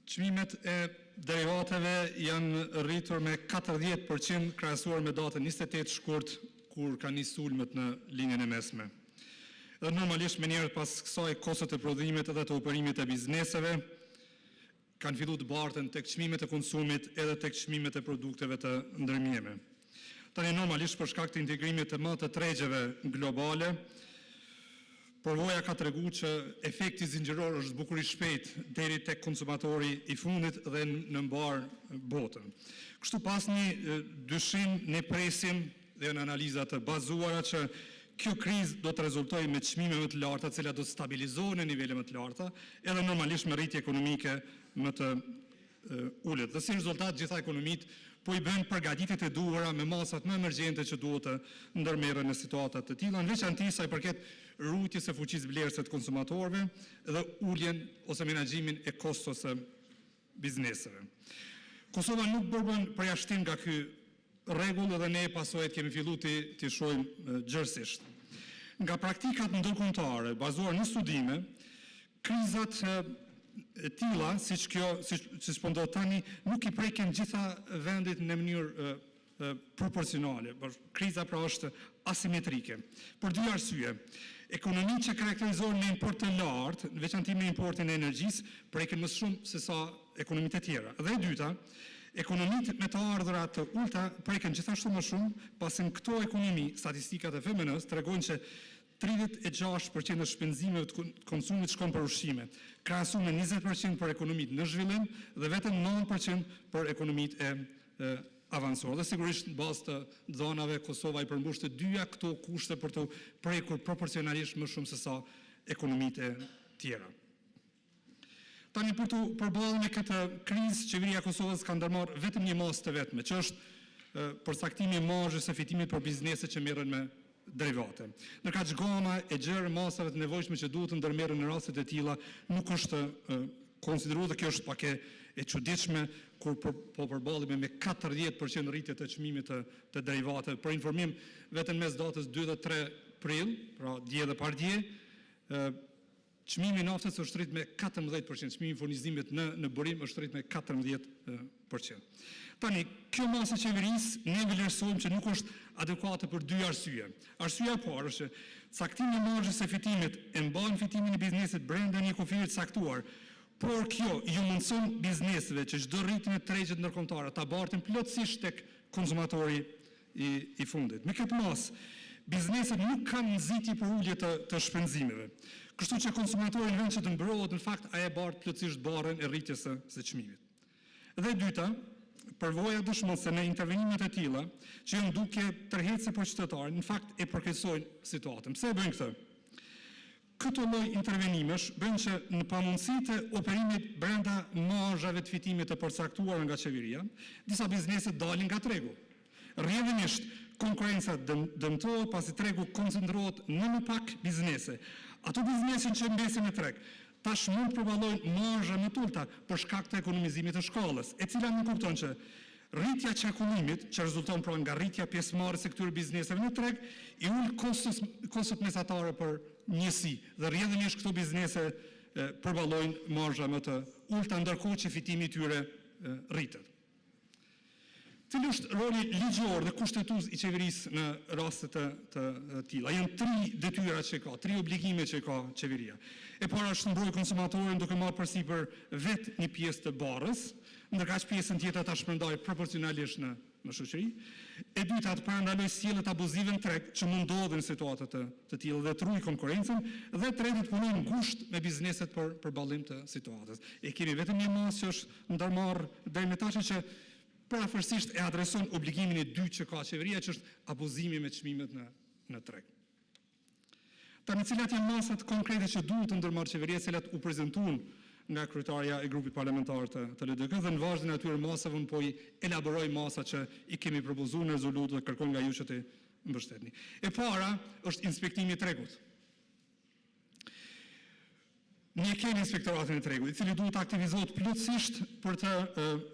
Çmimet e derivateve janë rritur me 40% krahasuar me datën 28 shkurt, kur ka nisur sulmet në linjën e mesme. Dhe normalisht me njerët pas kësaj kostot e prodhimit edhe të operimit e bizneseve kanë filluar të bartën tek çmimet e konsumit edhe tek çmimet e produkteve të ndërmjeme. Tani normalisht për shkak të integrimit të më të tregjeve globale, përvoja ka treguar që efekti zinxhiror është zbukur i shpejt deri tek konsumatori i fundit dhe në mbar botën. Kështu pas një dyshim ne presim dhe në analiza të bazuara që kjo krizë do të rezultojë me çmime më të larta, të cilat do të stabilizohen në nivele më të larta, edhe normalisht me rritje ekonomike më të ulët. Dhe si rezultat gjitha ekonomitë po i bën përgatitjet e duhura me masat më emergjente që duhet të ndërmerren në situata të tilla, në veçantë sa i përket rrugës së fuqisë vlerëse të konsumatorëve dhe uljen ose menaxhimin e kostos së bizneseve. Kosova nuk bërbën përjashtim nga ky rregull dhe ne pasojë kemi filluar të shohim gjërësisht. Nga praktikat ndërkombëtare bazuar në studime, krizat e tilla siç po ndodh tani nuk i prekin gjitha vendit në mënyrë proporcionale, por kriza pra është asimetrike. Për dy arsye. Ekonomitë që karakterizohen me import të lartë, në veçantë me importin e energjisë, prekin më shumë se sa ekonomitë e tjera. Dhe e dyta, ekonomitë me të ardhura të ulta prekin gjithashtu më shumë, pasi në këto ekonomi, statistikat e FMN-s tregojnë që 36% e shpenzimeve të konsumit shkon për ushqime, krahasuar me 20% për ekonomitë në zhvillim dhe vetëm 9% për ekonomitë e avancuar. Dhe sigurisht në bazë të zonave Kosova i përmbush të dyja këto kushte për të prekur proporcionalisht më shumë se sa ekonomitë e tjera. Tani për të përballur me këtë krizë, qeveria e Kosovës ka ndërmarrë vetëm një masë të vetme, që është përcaktimi i marzhës së fitimit për bizneset që merren me derivate. Ndërkaq gama e gjerë masave të nevojshme që duhet të ndërmerren në rastet e tilla nuk është konsideruar, dhe kjo është pak e çuditshme kur po përballemi me 40% rritje të çmimit të derivateve. Për informim, vetëm mes datës 2 dhe 3 prill, pra dje dhe pardje, çmimi i naftës është rrit me 14%, çmimi i furnizimit në burim është rrit me 14%. Tani, kjo masë e qeverisë ne vlerësojmë që nuk është adekuate për dy arsye. Arsyeja e parë është që caktimi i marzhës së fitimit e mban fitimin e biznesit brenda një kufiri të caktuar, por kjo ju mundson bizneseve që çdo rritje në tregjet ndërkombëtare ta bartin plotësisht tek konsumatori i fundit. Me këtë masë, bizneset nuk kanë nxitje për ulje të shpenzimeve. Kështu që konsumatori në vend që të mbrohet, në fakt ai e bart plotësisht barrën e rritjes së çmimit. Dhe e dyta, përvoja dëshmon se në intervenimet e tilla, që janë duke tërheqëse për qytetarët, në fakt e përkeqësojnë situatën. Pse e bëjnë këtë? Këto lloj intervenimesh bëjnë që në pamundësi të operimit brenda marzhave të fitimit të përcaktuara nga qeveria, disa biznese dalin nga tregu. Rrjedhimisht konkurenca dëmtohet pasi tregu koncentrohet në më pak biznese. Ato biznese që mbesin në treg tash mund të përballojnë marzhe më të ulta për shkak të ekonomizimit të shkallës, e cila nuk kupton që rritja e çakullimit, që rezulton pra nga rritja pjesëmarrëse së këtyre bizneseve në treg, i ul kostot mesatare për njësi dhe rrjedhimisht këto biznese përballojnë marzha më të ulta, ndërkohë që fitimi i tyre rritet. Cili është roli ligjor dhe kushtetues i qeverisë në raste të tilla? Janë 3 detyra që ka, 3 obligime që ka qeveria. E para është të mbrojë konsumatorin duke marrë përsipër vetë një pjesë të barrës, ndërkaq pjesën tjetër ta shpërndajë proporcionalisht në shoqëri. E dyta, të parandalojë sjelljet abuzive në treg që mund ndodhin në situata të tilla dhe të ruajë konkurrencën, dhe tretë të punojë ngushtë me bizneset për përballim të situatës. E kemi vetëm një masë që është ndërmarrë deri më tash që parafërsisht e adreson obligimin e dytë që ka qeveria, që është abuzimi me çmimet në treg. Tani cilat janë masat konkrete që duhet të ndërmarrë qeveria, cilat u prezantuan nga kryetarja e grupit parlamentar të LDK, dhe në vazhdim atyre masave po i elaboroj masa që i kemi propozuar në rezolutë dhe kërkon nga ju që të mbështetni. E para është inspektimi i tregut. Ne kemi inspektoratin e tregut, i cili duhet të aktivizohet plotësisht për të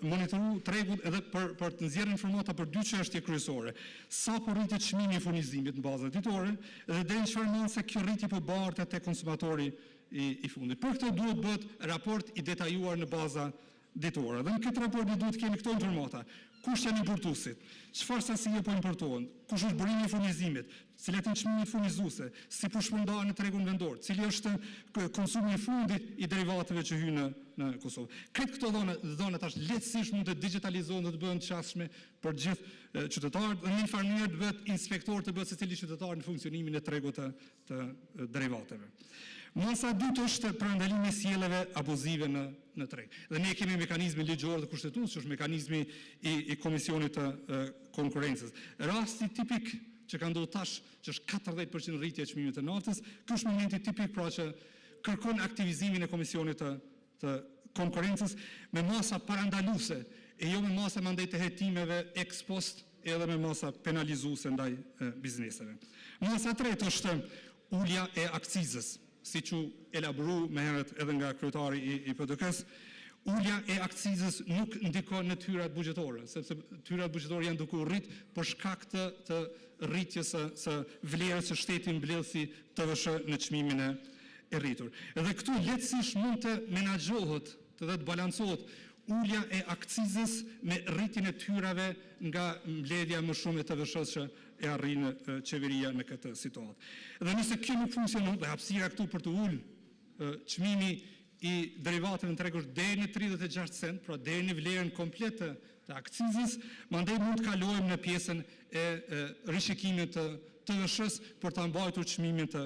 monitoruar tregun edhe për të nxjerrë informata për 2 çështje kryesore. Sa po rritet çmimi i furnizimit në bazat ditore dhe deri në çfarë mase kjo rritje po bartet te konsumatori i fundit. Për këtë duhet bëhet raport i detajuar në baza ditore. Dhe në këtë raport ne duhet kemi këto informata. Kush janë importuesit? Çfarë sasie po importohen? Kush është burimi i furnizimit? Cilat janë çmimet furnizuese? Si po shpërndahen në tregun vendor? Cili është konsumi i fundit i derivateve që hyjnë në Kosovë? Këtë këto dhëna tash lehtësisht mund të digitalizohen dhe të bëhen të qasshme për gjithë qytetarët, dhe në një farë mënyrë të bëhet inspektor të bëhet secili qytetar në funksionimin e tregut të derivateve. Masa e dytë është parandalimi i sjelljeve abuzive në treg. Dhe ne kemi mekanizmin ligjor të kushtetues, që është mekanizmi i Komisionit të Konkurrencës. Rasti tipik që ka ndodhur tash, që është 40% rritje e çmimit të naftës, ky është momenti tipik pra që kërkon aktivizimin e Komisionit të Konkurrencës me masa parandaluese e jo me masa mandej të hetimeve ex post edhe me masa penalizuese ndaj bizneseve. Masa e tretë është ulja e akcizës, si që elaboru me herët edhe nga kryetari i PDK-s. Ulja e akcizës nuk ndikon në tyrat buxhetore, sepse tyrat buxhetore janë duke u rrit për shkak të rritjes së vlerës së shteti mbledhsi TVSH në çmimin e rritur. Edhe këtu lehtësisht mund të menaxhohet dhe të balancohet ulja e akcizës me rritjen e tyrave nga mbledhja më shumë e TVSH-s që e arrin qeveria në këtë situatë. Dhe nëse kjo nuk funksionon, dhe hapësira këtu për të ulë çmimi i derivateve në treg është deri në 36 cent, pra deri në vlerën komplet të akcizës, mandej mund të kalojmë në pjesën e rishikimit të TVSH-s për ta mbajtur çmimin të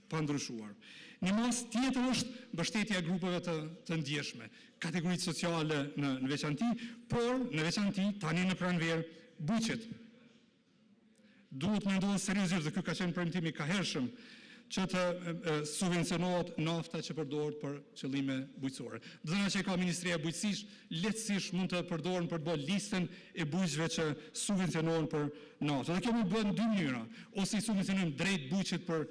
pandryshuar. Një mas tjetër është mbështetja e grupeve të ndjeshme, kategoritë sociale në veçanti, por në veçanti tani në pranverë buqet. Duhet mendohet seriozisht, dhe ky ka qenë premtimi ka hershëm, që të subvencionohet nafta që përdoret për qëllime bujqësore. Dhëna që ka Ministria e Bujqësisë, lehtësisht mund të përdoren për të bërë listën e bujqëve që subvencionohen për naftë. Dhe kjo mund bëhet në dy mënyra, ose i subvencionojmë drejt bujqit për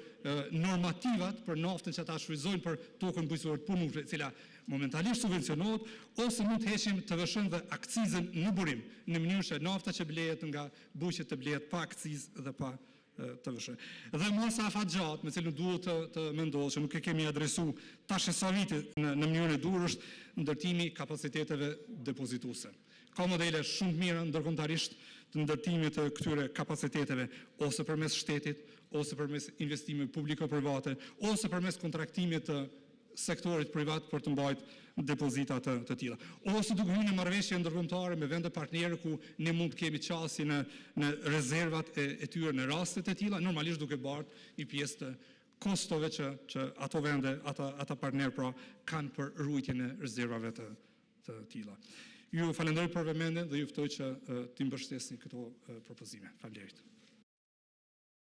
normativat, për naftën që ata shfrytëzojnë për tokën bujqësore të punueshme, e cila momentalisht subvencionohet, ose mund të heqim TVSH-n dhe akcizën në burim, në mënyrë që nafta që blehet nga bujqet të blehet pa akcizë dhe pa TVSH. Dhe masa afatgjat, me cilën duhet të mendohet, që nuk e kemi adresu tash e sa vite në mënyrën e duhur, është ndërtimi kapaciteteve depozituese. Ka modele shumë të mira ndërkombëtarisht të ndërtimit të këtyre kapaciteteve, ose përmes shtetit, ose përmes investimeve publiko-private, ose përmes kontraktimit të sektorit privat për të mbajtur depozita të tilla. Ose duke hyrë në marrëveshje ndërkombëtare me vende partnerë ku ne mund të kemi qasje në rezervat e tyre në raste të tilla, normalisht duke bart një pjesë të kostove që ato vende, ata partnerë pra kanë për ruajtjen e rezervave të tilla. Ju falenderoj për vëmendjen dhe ju ftoj që të mbështesni këto propozime. Faleminderit.